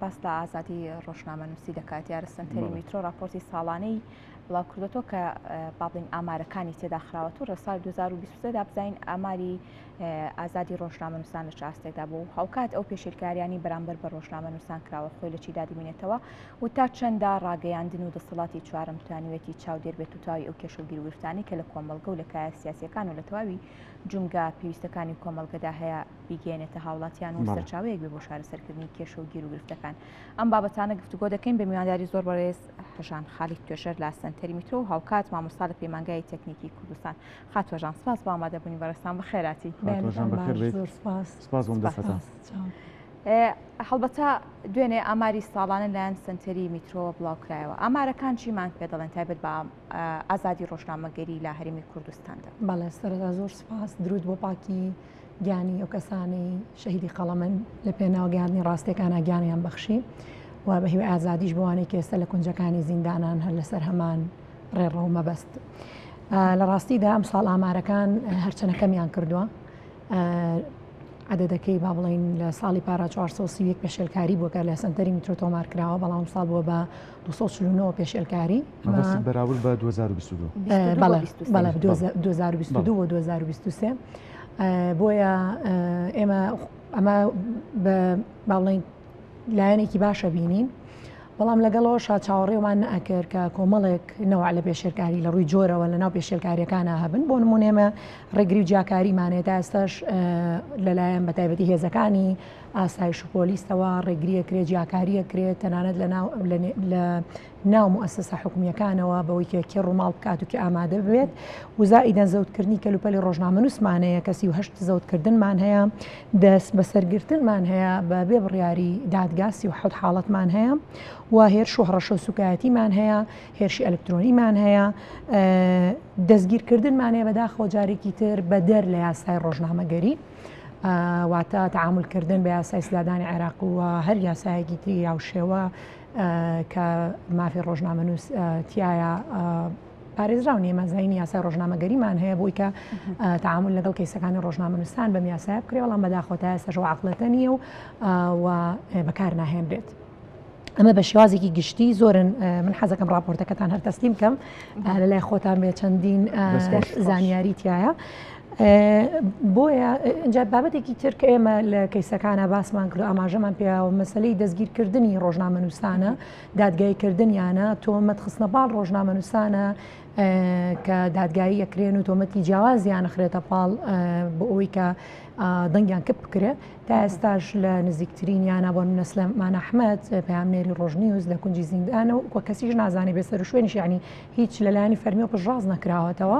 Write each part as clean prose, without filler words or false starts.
باس لە ئازادی ڕۆژنامەنووسی دەکات یارە سنتەری میترۆ راپۆرتی ساڵانەی بڵاو کردوەوە کە باڵین ئامارەکانی تێدا خراوەتەوە لە ساڵ 2023دا بزین ئاماری ئازادی ڕۆژنامەنووسان لە چاستێکدا بوو هاوکات ئەو پێشێلکاریانی بەرامبەر بە ڕۆژنامەنووسان کراوە خۆی لە چیدا دەبینێتەوە و تا چەندە ڕاگەیاندن و دەسەڵاتی چوارەم توانیوێتی چاودێر بێت و تاوی ئەو کێشەگیر و گرفتانی کە لە کۆمەڵگە و لە کایە سیاسیەکان و لە تەواوی جونگا پێویستەکانی کۆمەڵگەدا هەیە بیگەێنێتە هاوڵاتیان و سەرچاوەیەک بێ بۆ شارەسەرکردنی کێشە و گیر و گرفتەکان. ئەم بابەتانە گفتوگۆ دەکەین بە میوانداری زۆر بەڕێز هەژان خالیق توێژەر لە سنتەری میترۆ و هاوکات مامۆستا لە پەیمانگای تەکنیکی کوردستان. خاتوەژان سپاس بۆ ئامادەبوونی بەڕێستان بەخێراتی. سپاس بۆم دەستتان. هەڵبەتە دوێنێ ئاماری ساڵانە لایەن سنتەری میترۆ بڵاوکرایەوە. ئامارەکان چیمان پێ دەڵێن تایبەت بە ئازادی ڕۆژنامەگەری لە هەرێمی کوردستاندا؟ بەڵێ سەرەتا زۆر سپاس درود بۆ پاکی گیانی ئەو کەسانی شەهیدی قەڵەمن لە پێناوگەاندنی ڕاستیەکانە گیانیان بەخشی و بە هیوای ئازادیش بۆوانەی کە ئێستا لە کونجەکانی زیندانان هەر لەسەر هەمان ڕێڕەو مەبەست. لە ڕاستیدا ئەم ساڵ ئامارەکان هەرچەنەکەمیان کردووە. عددەکەی با بڵین لە ساڵی پارا 431 پێشێلکاری بووە کە لە سنتەری میترۆ تۆمار کراوە بەڵام ساڵ بووە بە 249 پێشێلکاری بەراورد بە 2022 بەڵێ 2022 و 2023 بۆیە ئێمە ئەمە با بڵین لایەنێکی باشە بینین بەڵام لەگەڵەوەشا چاوەڕێومان نەئەکرد کە کۆمەڵێک نەوە لە پێشێلکاری لە ڕووی جۆرەوە لە ناو پێشێلکاریەکانە هەبن بۆ نمونێمە ڕێگری و جیاکاریمانێت تا ئێستاش لەلایەن بەتایبەتی هێزەکانی ئاسایش و پۆلیسەوە ڕێگریە کرێت جیاکاریە کرێت تەنانەت لە ناو مؤسسە حکومیەکانەوە بەوەی کێ ڕووماڵ بکات و کە ئامادە بێت و زائیدەن زەوتکردنی کەلوپەلی ڕۆژنامەنووسمانەیە کە 38 زەوتکردنمان هەیە دەست بەسەرگرتنمان هەیە بە بێ بڕیاری دادگا 37 حاڵەتمان هەیە و هێرش و هەڕەشە و سوکایەتیمان هەیە هێرشی ئەلکترۆنیمان هەیە دەستگیرکردنمان هەیە بەداخەوە جارێکی تر بە دەر لە یاسای ڕۆژنامەگەری واتە تعاملکردن بە یاسای سلادانی عێراق و هەر یاسایەکی تری یا شێوە کە مافی ڕۆژنامەنووس تایە پارێزراونی مەزایانی یاسای ڕۆژنامەگەریمان هەیە بۆی کە تعامل لەگەڵ کەیسەکانی ڕۆژنامەنووسان بەم یاسای بکرێ بەڵام بەداخەوە تا ئێستاش عەقڵەتە نییە و بەکار ناهێنرێت. ئەمە بە شێوازێکی گشتی زۆرن من حەزەکەم راپۆرتەکەتان هەر تەسلیم بکەم لەلای خۆتان بێ چەندین زانیاری تایە. بۆیە ئەجا بابەتێکی تر کە ئێمە لە کەیسەکانە باسمان کرد ئاماژەمان پێیاوە مەسلەی دەستگیرکردنی ڕۆژنامەنووسانە دادگایکردنیانە تۆمەت خستنە باڵ ڕۆژنامەنووسانە کە دادگایی یەکرێن و تۆمەتی جیاوازیان نەخرێتە پاڵ بۆ ئەوەی کە دەنگیان کپ بکرێ تا ئێستاش لە نزیکترینیانە بۆ نەسلەمان ئەحمەد پەیامنێری ڕۆژنیوز لە کونجی زیندانە و کەسیش نازانێ بێسەر و شوێنیش یعنی هیچ لەلایەنی فەرمی و پشتڕاز نەکراوەتەوە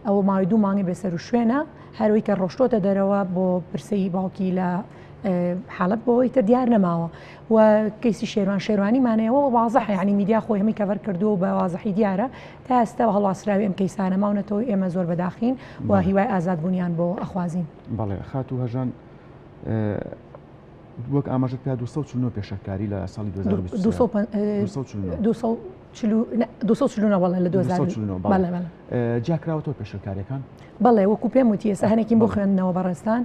ئەوە ماوەی 2 مانگی بێسەر و شوێنە هەروەی کە ڕۆشتۆتە دەرەوە بۆ پرسەی باوکی لە حاڵەت بۆەوەی تر دیار نەماوە و کەیسی شێروانیمانەیەوە وازەح ینی میدیا خۆی هەمی کەڤەر کردو بە وازەحی دیارە تا ئێستا هەڵواسراوی ئەم کەیسانە ماونەتەوە ئێمە زۆر بەداخین و هیوای ئازادبوونیان بۆ ئەخوازین. بەڵێ خات و هەژان وەک ئاماژەت پێ 249 پێشەکاری لە ساڵی 2040 بەڵێ لە 2040 جیاکراوەتەوە پێشەکاریەکان بەڵێ وەکو پێم وتی ئێستا هەنێکین بۆ خوێندنەوە بەڕێستان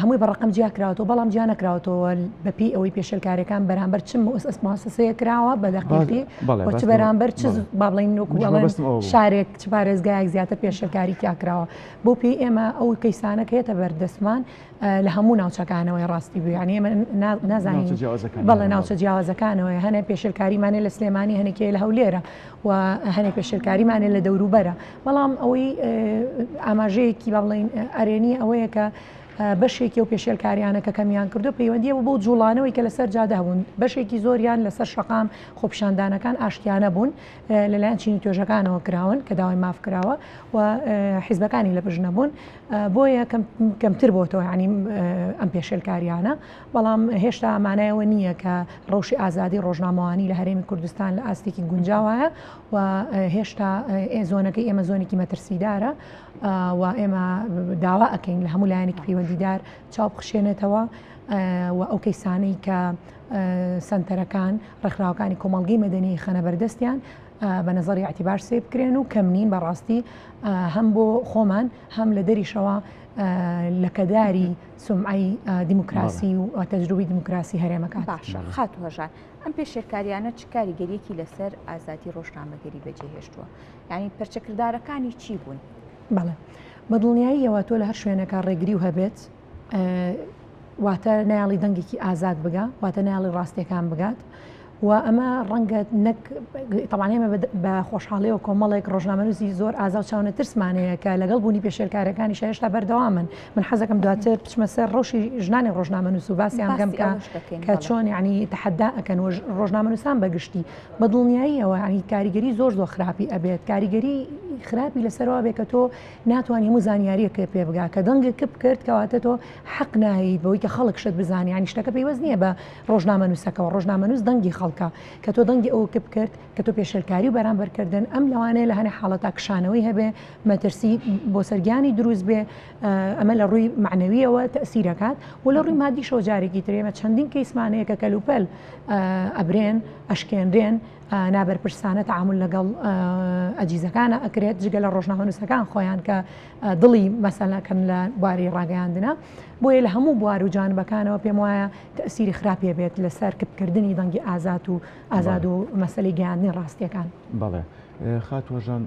هەمووی بەڕقم جیا کراوەوە بەڵام جیا نەکراوەتەوە بەپی ئەوەی پێشەکاریەکان بەرامبەر چ مؤسسەیە کراوە بە دەقیقی چ بەرامبەر چ با بڵین وەکو شارێک چ پارێزگایەک زیاتر پێشەکاری تیاکراوە بۆ پێی ئێمە ئەو کەیسانەکە هێتە بەردەستمان لە هەموو ناوچەکانەوەی ڕاستی بوو یعنی ئێمە نازانین بەڵێ ناوچە جیاوازەکانەوەی هەنێک پێشەکاریمانێ لە سلێمانی هەنێکی لە هەولێرە و هەنێک پێشەکاریمانێ لە دەوروبەرە بەڵام ئەوەی ئاماژەیەکی با بڵین ئەرێنی ئەوەیە کە بەشێکی و پێشێلکاریانە کە کەمیان کردو پەیوەندیە بۆ جوڵانەوەی کە لەسەر جادە بوون بەشێکی زۆریان لەسەر شەقام خۆپیشاندانەکان ئاشتیانە بوون لەلایەن چینی توێژەکانەوە کراون کە داوای ماف کراوە و حیزبەکانی لە بژنە بوون بۆیە کەمتر بۆتەوە ینی ئەم پێشێلکاریانە بەڵام هێشتا ئەمانایەوە نییە کە ڕەوشی ئازادی ڕۆژنامەوانی لە هەرێمی کوردستان لە ئاستێکی گونجاوایە و هێشتا زۆنەکەی ئێمە زۆنێکی مەترسیدارە و ئێمە داوا ئەەکەین لە هەموو لایەنێکی پەیوەندیدار چاو بخشێنێتەوە و ئەو کەیسانەی کە سنتەرەکان ڕێکخراوەکانی کۆمەڵگەی مەدەنی خەنە بەردەستیان بە نظری اعتیبار سێ بکرێن و کەمنین بەڕاستی هەم بۆ خۆمان هەم لە دەریشەوە لەکەداری سمعی دیموکراسی و تەجروبی دیموکراسی هەرێمەکان. باشە خات هەژان ئەم پێشێرکاریانە چ کاریگەریەکی لەسەر ئازادی ڕۆژنامەگەری بەجێهێشتووە، یعنی پەرچەکردارەکانی چی بوون؟ بەڵێ بە دڵنیاییەوە تۆ لە هەر شوێنەکە ڕێگری و هەبێت واتە نایاڵی دەنگێکی ئازاد بگا، واتە نایاڵی ڕاستیەکان بگات و ئەمە ڕەنگە نەک تەوانێمە بە خۆشحاڵیەوە کۆمەڵێک ڕۆژنامەنووسی زۆر ئازاد چاونە ترسمانەیە کە لەگەڵ بوونی پێشێرکارەکانی هێشتا بەردەوامن. من حەزەکەم دواتر بچمە سەر ڕۆژی ژنانی ڕۆژنامەنووس و باسییان گەم کە چۆن یعنی تەحەدا ئەکەن و ڕۆژنامەنووسان بەگشتی بە دڵنیاییەوە ینی کاریگەری زۆر خراپی ئەبێت، کاریگەری خراپی لەسەرەوە بێت کە تۆ ناتوانانی هەموو زانیاریەکە پێ بگا کە دەنگێک بکرد کەواتە تۆ حەق ناهیت بەوەی کە خەڵک شت بزانانی، ینی شتەکە پێیوەست نییە بە ڕۆژنامەنووسەکەەوە، ڕۆژنامەنووس دەنگی خەڵکە کە تۆ دەنگی ئەوە بکرد کە تۆ پێشێرکاری و بەرامبەرکردن ئەم لەوانەیە لە هەنێ حاڵەتا کشانەوەی هەبێ مەترسی بۆ سەرگیانی دروست بێ، ئەمە لە ڕووی معنەویەوە تەسیرەکات و لە ڕووی مادی شۆجارێکی ترێمە چەندین کەیسمانەیە کە کەلوپەل ئەبرێن ئەشکێنرێن نابەرپرسانە تعامل لەگەڵ ئەجیزەکانە ئەکرێت جگە لە ڕۆژنامەنووسەکان خۆیان کە دڵی مەسەلەکەن لە بواری ڕاگەیاندنە، بۆیە لە هەموو بوار و جانبەکانەوە پێم وایە تەسیری خراپێ بێت لەسەر کردکردنی دەنگی ئازاد و مەسەلەی گەیاندنی ڕاستیەکان. بەڵێ خاتوەژان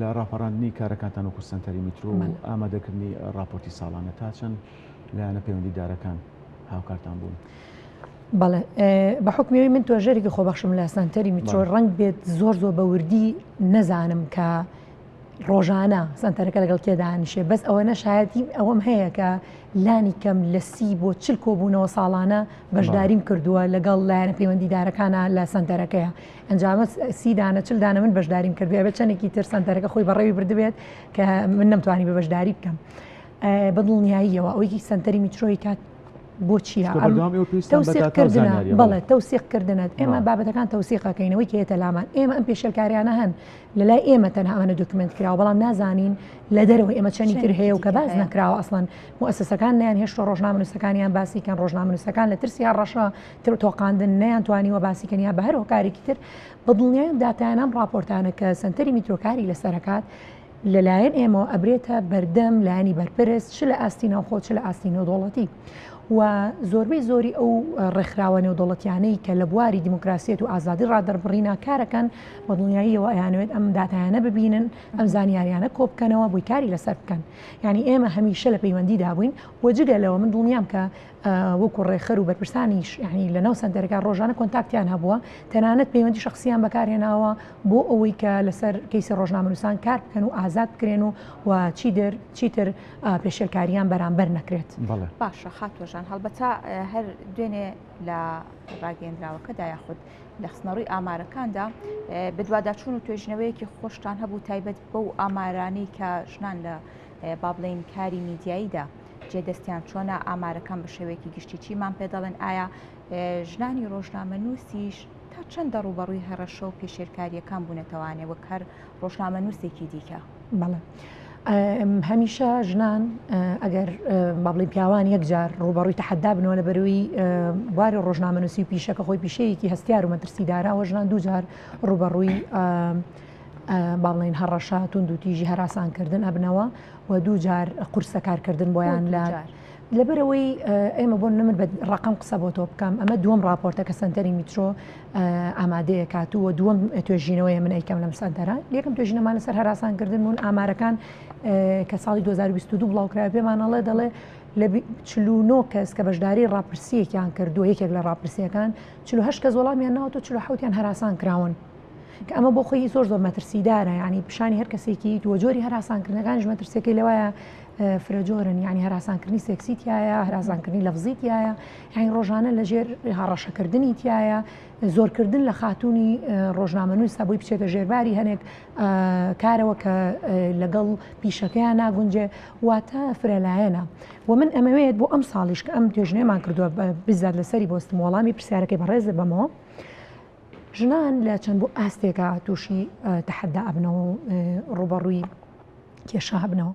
لە ڕاپەڕاندنی کارەکانتان وەکو سنتەری میترۆ و ئامادەکردنی راپۆرتی ساڵانە تا چەند لایەنە پەیوەندیدارەکان هاوکارتان بوون؟ بەڵێ بە حکمیەوەی من تۆژێرێکی خۆبەخشم لە سنتەری میترۆ ڕەنگ بێت زۆر بە وردی نەزانم کە ڕۆژانە سنتەرەکە لەگەڵ کێدانیشێ، بەس ئەوە نەشایەتی ئەوەم هەیە کە لانی کەم لە 30 بۆ 40 کۆبوونەوە ساڵانە بەشداریم کردووە لەگەڵ لایەنە پەیوەندیدارەکانە لە سنتەرەکەیە. ئەنجامە 30 دانە 40 دانە من بەشداریم کردووە، بێت چەندێکی تر سنتەرەکە خۆی بەڕێوی بردبێت کە من نەمتوانی بە بەشداری بکەم. بەدڵنیاییەوە ئەوەی سنتەری میترۆی کات بۆ چیە؟ تەوسیقکردنە، بەڵێ تەوسیقکردنت ئێمە بابەتەکان تەوسیقەکەینەوەی کە هێتە لامان، ئێمە ئەم پێشێرکاریانە هەن لە لای ئێمە تەنها ئەمەنە دوکمنت کراوە، بەڵام نازانین لە دەرەوە ئێمە چەندی تر هەیە و کە باز نەکراوە ئەسڵەن مؤسسەکان نیان هێشتا ڕۆژنامەنووسەکانیان باسیکەن، ڕۆژنامەنووسەکان لە ترسیان ڕەشە تۆقااندن نەیانتوانیوە باسیکەن یا بە هەر هۆکارێکی تر. بەدڵنیایم داتایانەم راپۆرتانە کە سنتەری میترۆکاری لەسەرکات لەلایەن ئێمە ئەبرێتە بەردەم لایانی بەرپرس چ لە ئاستینەوە خۆ چ لە ئاستینەوە دەوڵەتی و زۆربەی زۆری ئەو ڕێکخراوە نێودەوڵەتیانەی کە لە بواری دیموکراسیەت و ئازادی ڕادەربڕینا کارەکەن بە دڵنیاییەوە ئەیانوێت ئەم داتایانە ببینن، ئەم زانیاریانە کۆبکەنەوە بۆی کاری لەسەر بکەن. یعنی ئێمە هەمیشە لە پەیوەندیدا بووین و جگە لەوە من دڵنیام کە وەکو ڕێخەر و بەرپرسانیش یعنی لە ناو سنتەرەکان ڕۆژانە کۆنتاکتیان هەبووە، تەنانەت پەیوەندی شخصیان بەکارهێناوە بۆ ئەوەی کە لەسەر کەیسی ڕۆژنامەنووسان کار بکەن و ئازاد بکرێن و چیتر پێشێرکاریان بەرامبەر نەکرێت. باشە خاتوەژان هەڵبەتا هەر دوێنێ لە ڕاگەیەندراوەکەدا یاخود لە خستنەڕووی ئامارەکاندا بەدواداچوون و توێژنەوەیەکی خۆشتان هەبوو تایبەت بەو ئامارانەی کە ژنان لە با بڵێن کاری میدیاییدا جێدەستیان چۆنە ئامارەکان بە شێوەیەکی گشتی چیمان پێ دەڵێن ئایا ژنانی ڕۆژنامەنووسیش تا چەندە ڕوبەڕووی هەڕەشە و پێشێرکاریەکان بوونەتەوانێ وەک هەر ڕۆژنامەنووسێکی دیکە؟ بەڵێ هەمیشە ژنان ئەگەر با بڵێن پیاوان یەکجار ڕوبەڕووی تەحەدا بنەوە لە بەروی بواری ڕۆژنامەنووسی و پیشەکە خۆی پیشەیەکی هەستیار و مەترسیداراوە ژنان دووجار ڕوبەڕووی با بڵێن هەڕەشە توند و تیژی هەراسانکردن ئەبنەوە و دووجار قورسە کارکردن بۆیان لەبەرەوەی ئێمە بۆ نمر بە ڕقم قسە بۆ تۆ بکەم، ئەمە دووەم راپۆرتە کە سنتەری میترۆ ئامادەیە کاتووە دووەم توێژینەوەی من ئەیکەم لەم سەردەرە. یەکەم توێژینەمان لەسەر هەراسانکردن بوون ئامارەکان کە ساڵی 2022 بڵاوکرا پێمانەڵێ دەڵێ لە 49 کەس کە بەشداری ڕاپرسیەکیان کردووە، یەکێک لە ڕاپرسیەکان 48 کەس وەڵامیان ناوەوە 47یان هەراسان کراون کە ئەمە بۆ خۆی زۆر مەترسیدارە، یعنی پیشانی هەر کەسێکی وەجۆری هەراسانکردنەکانیش مەترسیەکەی لەوایە فرەجۆرن، یعنی هەراسانکردنی سێکسیتیایە، هەراسانکردنی لەفزیتیایە، یعنی ڕۆژانە لەژێر هەڕەشەکردنی تایە، زۆرکردن لە خاتوونی ڕۆژنامەنووس بۆی بچێتە ژێرباری هەنێک کارەوە کە لەگەڵ پیشەکەیان ناگونجێ واتە فرەلایەنە. و من ئەمەوێت بۆ ئەم ساڵیش کە ئەم توێژنەیەمان کردووە بزات لەسەری بۆستم وەڵامی پرسیارەکەی بەڕێز بەمەوە، ژنان لە چەند بۆ ئاستێکە تووشی تەحەدا ئەبنەوە و ڕوبەڕووی کێشە هەبنەوە.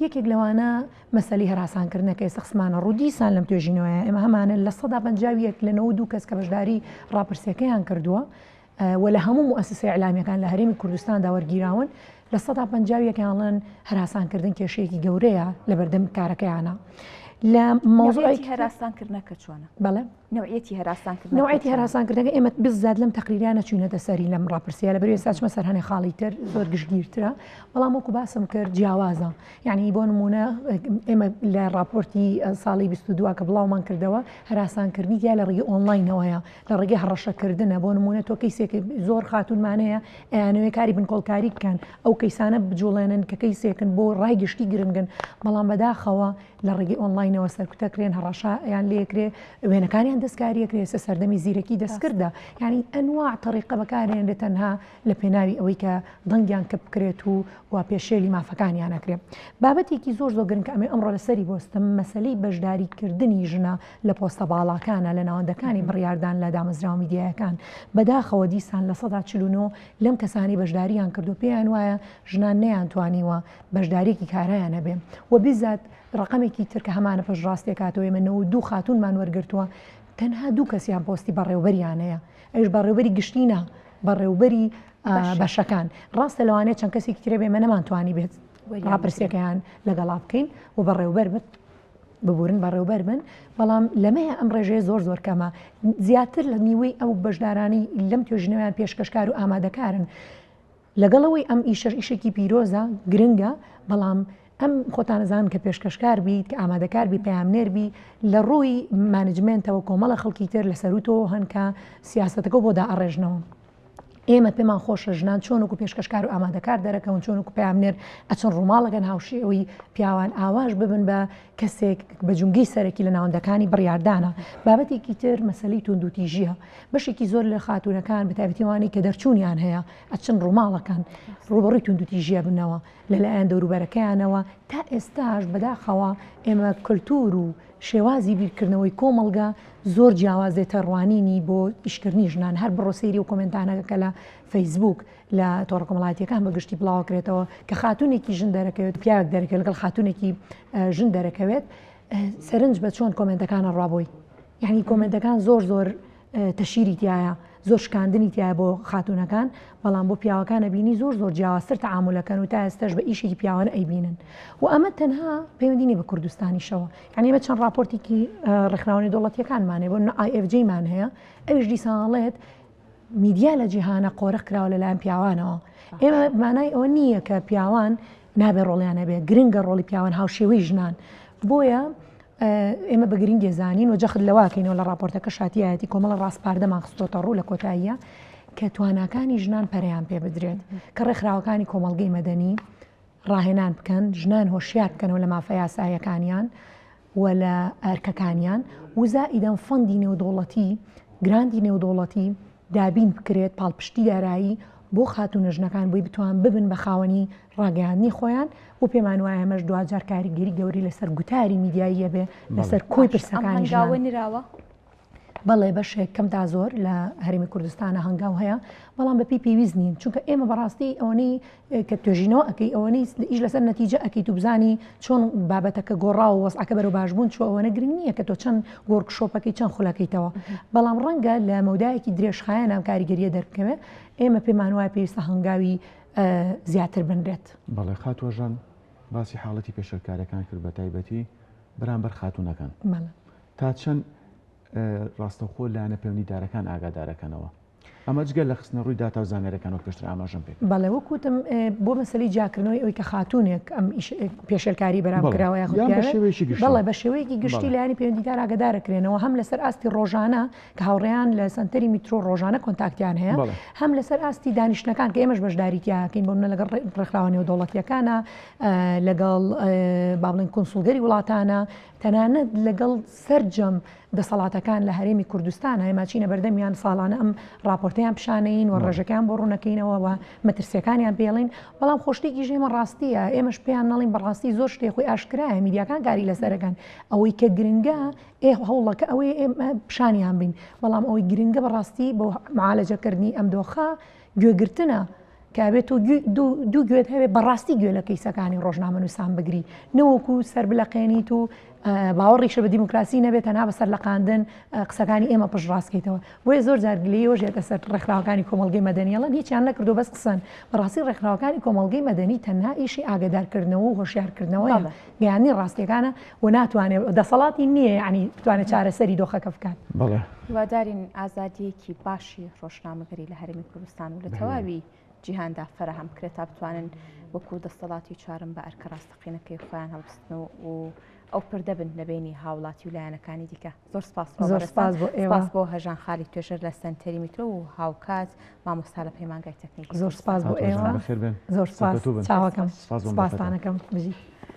یەکێک لەوانە مەسەلی هەراسانکردنەکە ئێستا خسمانە ڕوودیسان لەم توێژینەوەیە ئێمە هەمانە لە 150 لە 92 کەس کە بەشداری ڕاپرسیەکەیان کردووە وە لە هەموو مؤسسە ئیعلامیەکان لە هەرێمی کوردستاندا وەرگیراون لە 150یەکیانڵەن هەراسانکردن کێشەیەکی گەورەیە لە بەردەم کارەکەیانە. لە مۆزوعی هەراسانکردنەکە چۆنە؟ بەڵێ نوعیەتی هەراسانکردن نوعیەتی هەراسانکردنەکە ئێمە بزاد لەم تەقریرانە چوینەتە سەری لەم ڕاپرسیە لە بەروێ ساچمە سەر هەنێ خاڵی تر زۆر گشتگیرترە بەڵام وەکو باسم کرد جیاوازە یعنی بۆ نمونە ئێمە لە راپۆرتی ساڵی 22 کە بڵاومان کردەوە هەراسانکردنی یا لە ڕێگەی ئۆنلاینەوەیە لە ڕێگەی هەڕەشەکردنە بۆ نمونە تۆ کەیسێک زۆر خاتونمانەیە ئەیانەوەی کاری بنکۆڵکاری بکەن ئەو کەیسانە بجوڵێنن کە کەیسێکن بۆ ڕای گشتی گرنگن بەڵام بەداخەوە لە ڕێگەی ئۆنلاینەوە سەرکوتەکرێن هەڕەشە یان لێکرێ وێنەکانیان دەستکاریەکرێ سەردەمی زیرەکی دەستکردە یعنی ئەنواع طریقە بەکارێنرێت تەنها لە پێناوی ئەوەی کە دڵنگیان کە بکرێت و پێشێلی مافەکانیان نەکرێت. بابەتێکی زۆر گرنگ کە ئەمێ ئەمڕۆ لەسەری بۆستم مەسەلەی بەشداریکردنی ژنە لە پۆستە باڵاکانە لە ناوەندەکانی بڕیاردان لە دامەزراوە میدیایەکان بەداخەوە دیسان لە 149 لەم کەسانی بەشداریان کردو پێیان وایە ژنان نەیانتوانیوە بەشدارێکی کارایان هەبێ و بیزات ڕقمێکی تر کە هەمانە پشڕاستێکاتەوە ئێمە 92 خاتونمان وەرگرتووە تەنها 2 کەسیان پۆستی بەڕێوبەریانەیە ئەوش بەڕێوبەری گشتینە بەڕێوبەری بەشەکان ڕاستە لەوانەیە چەند کەسێکی ترێ بێ ئێمە نەمانتوانی بێت ڕاپرسیەکەیان لەگەڵا بکەین و بەڕێوبەر بێت ببورن بەڕێوبەر بن بەڵام لەمەیە ئەم ڕێژەیە زۆر کەمە زیاتر لە نیوەی ئەو بەشدارانی لەم توێژنەوەیان پێشکەشکار و ئامادەکارن لەگەڵەوەی ئەم ئیشێکی پیرۆزە گرنگە بەڵام ئەم خۆتانەزان کە پێشکەشکار بیت کە ئامادەکار بی پەیامنێر بی لە ڕووی مانجمنتەوە کۆمەڵە خەڵکی تر لەسەروتەوە هەنکە سیاسەتەکە بۆ دائەڕێژنەوە ئێمە پێمان خۆشە ژنان چۆنکو پێشکەشکار و ئامادەکار دەرەکەون چۆنکو پەیامنێر ئەچەند ڕووماڵەگەن هاوشێوەی پیاوان ئاواش ببن بە کەسێک بە جونگەی سەرەکی لە ناوەندەکانی بڕیاردانە. بابەتێکی تر مەسەلەی توندوتیژیە بەشێکی زۆر لە خاتونەکان بەتابەتیوانی کە دەرچوونیان هەیە ئەچەند ڕووماڵەکان ڕوبەڕووی توندوتیژیە بنەوە لەلایەن دەوروبەرەکەیانەوە تا ئێستاش بەداخەوە ئێمە کللتور و شێوازی بیرکردنەوەی کۆمەڵگا زۆر جیاوازێتە ڕوانینی بۆ ئیشکردنی ژنان هەر بڕۆسەیری و کۆمنتانەکە لە فەیسبوک لە تۆڕە کۆمەڵایەتیەکان بەگشتی بڵاوکرێتەوە کە خاتونێکی ژن دەرەکەوێت پیاوێک دەرەکەوێت لەگەڵ خاتونێکی ژن دەرەکەوێت سەرنج بە چۆن کۆمنتەکانە ڕابۆی یعنی کۆمنتەکان زۆر تەشیری تایە زۆر شکاندنی تایە بۆ خاتونەکان بەڵام بۆ پیاوەکانە بینی زۆر جیاوازتر تەعاملەکەن و تا ئێستاش بە ئیشێکی پیاوانە ئەیبینن و ئەمە تەنها پەیوەندی بە کوردستانیشەوە یعنی ئێمە چەند راپۆرتێکی ڕێکخراوەی دەوڵەتیەکانمانێ بۆ IFJ-مان هەیە ئەویش دیسانڵێت میدیا لە جیهانە قۆرەق کراوە لەلایەن پیاوانەوە ئێمە مانای ئەوە نییە کە پیاوان نابێ ڕۆڵیانە بێ گرنگە ڕۆڵی پیاوان هاوشێوەی ژنان بۆیە ئێمە بە گرنگ دێزانین و جەخت لەواکەینەوە لە راپۆرتەکە شاتیایەتی کۆمەڵە ڕاستپاردەمان خستۆتە ڕوو لە کۆتاییە کە تواناکانی ژنان پەرەیان پێ بدرێت کە ڕێکخراوەکانی کۆمەڵگەی مەدەنی ڕاهێنان بکەن ژنان هۆشیار بکەنەوە لە مافە یاساییەکانیان و لە ئەرکەکانیان و زائیدەن فەندی نێودوڵەتی گراندی نێودوڵەتی دابین بکرێت پاڵپشتی دارایی بۆ خاتونە ژنەکان بۆی بتوان ببن بە خاوەنی ڕاگەیاندنی خۆیان و پێمان وایە ئەمەش دوجار کاریگەری گەوری لەسەر گوتاری میدیاییە بێ لەسەر کۆی پرسەکانی ژنان بەڵێ بەشێک کەم تا زۆر لە هەرێمی کوردستانە هەنگاو هەیە بەڵام بەپی پێویست نین چونکە ئێمە بەڕاستی ئەوەی کە توێژینەوە ئەەکەی ئەوەی ئیش لەسەر نەتیجە ئەەکەی تو بزانی چۆن بابەتەکە گۆڕا و وەسعەکە بەرەو باشبوون چۆ ئەوەنە گرنگ نییە کە تۆ چەند گۆرکشۆپەکەی چەند خولەکەیتەوە بەڵام ڕەنگە لە مەودایەکی درێژخایە نام کاریگەریە دەرکەوێت ئێمە پێمان وایە پێویستە هەنگاوی زیاتر بنرێت. بەڵێ خاتوەژان باسی حاڵەتی پێشەرکارەکان کرد بە تایبەتی بەرامبەر خاتونەکان تا چەند ڕاستەوخۆ لایەنە پەیوەندیدارەکان ئاگادارەکەنەوە ئەمە جگەل لە خستنە ڕووی داتا و زانەرەکانەوە پێشتر ئاماژەم پێ بەڵێ وەکوتم بۆ مەسەلی جاکردنەوەی ئەوەی کە خاتونێک ئەم پێشەرکاری بەرامکراوە بەڵێ بە شێوەیەکی گشتی لایەنی پەیوەندیدار ئاگادارەکرێنەوە هەم لەسەر ئاستی ڕۆژانە کە هاوڕێیان لە سنتەری میترۆ ڕۆژانە کۆنتاکتیان هەیە هەم لەسەر ئاستی دانیشتەکان کە ئێمەش بەشداریتیاکەین بۆ منە لەگەڵ ڕێکخراوە نێودوڵەتیەکانە لەگەڵ با بڵێن کۆنسوڵگەری وڵاتانە تەنانەت لەگەڵ سەرجەم دەسەڵاتەکان لە هەرێمی کوردستان هەیەماچینە بەردەمیان ساڵانە ئەم راپۆرتیان پیشانەین و ڕێژەکان بۆ ڕوونەکەینەوە و مەترسیەکانیان پێڵین بەڵام خۆشتێکی ژێمە ڕاستیە ئێمەش پێیان نەڵین بەڕاستی زۆر شتێک خۆی ئاشکرایە میدیاکان کاری لەسەرەکەن ئەوەی کە گرنگە هەوڵەکە ئەوەی پیشانیان بین بەڵام ئەوەی گرنگە بەڕاستی بۆ معالەجەکردنی ئەم دۆخە گوێگرتنە کابێت و دوو گوێت هەبێ بەڕاستی گوێ لە کەیسەکانی ڕۆژنامە نووسان بگری نەوەکو سەر بلەقێنیت و باوەڕیشە بە دیموکراسی نەبێت تەنها بەسەر لەقاندن قسەکانی ئێمە پشت ڕاستکەیتەوە بۆیە زۆر جارگلەوە ژێتە سەر ڕێکخراوەکانی کۆمەڵگەی مەدەنیەڵەن هیچیان نەکردو بەس قسەن بەڕاستی ڕێکخراوەکانی کۆمەڵگەی مەدەنی تەنها ئیشی ئاگادارکردنەوە و هۆشیارکردنەوەی گەیانی ڕاستیەکانە و ناتوانێت دەسەڵاتی نییە ینی بتوانێت چارەسەری دۆخەکە بکات. هیوادارین ئازادیەکی باشی ڕۆژنامەگەری لە هەرێمی کوردستان و لە تەواوی جیهاندا فەرەهم بکرێت تا بتوانن وەکو دەسەڵاتی چوارم بە ئەرکە ڕاستەقینەکەی خۆیان هەڵبستن و ئەو پردە بن لە بینی هاوڵاتی و لایەنەکانی دیکە. زۆر سپاس بۆ هەژان خالی توێژەر لە سنتەری میترۆ و هاوکات مامۆستا لە پەیمانگای تەکنیکی. زۆر سپاس بۆ ئێوە زۆر سپاس چاوەکەم سپاسانەکەم بژی.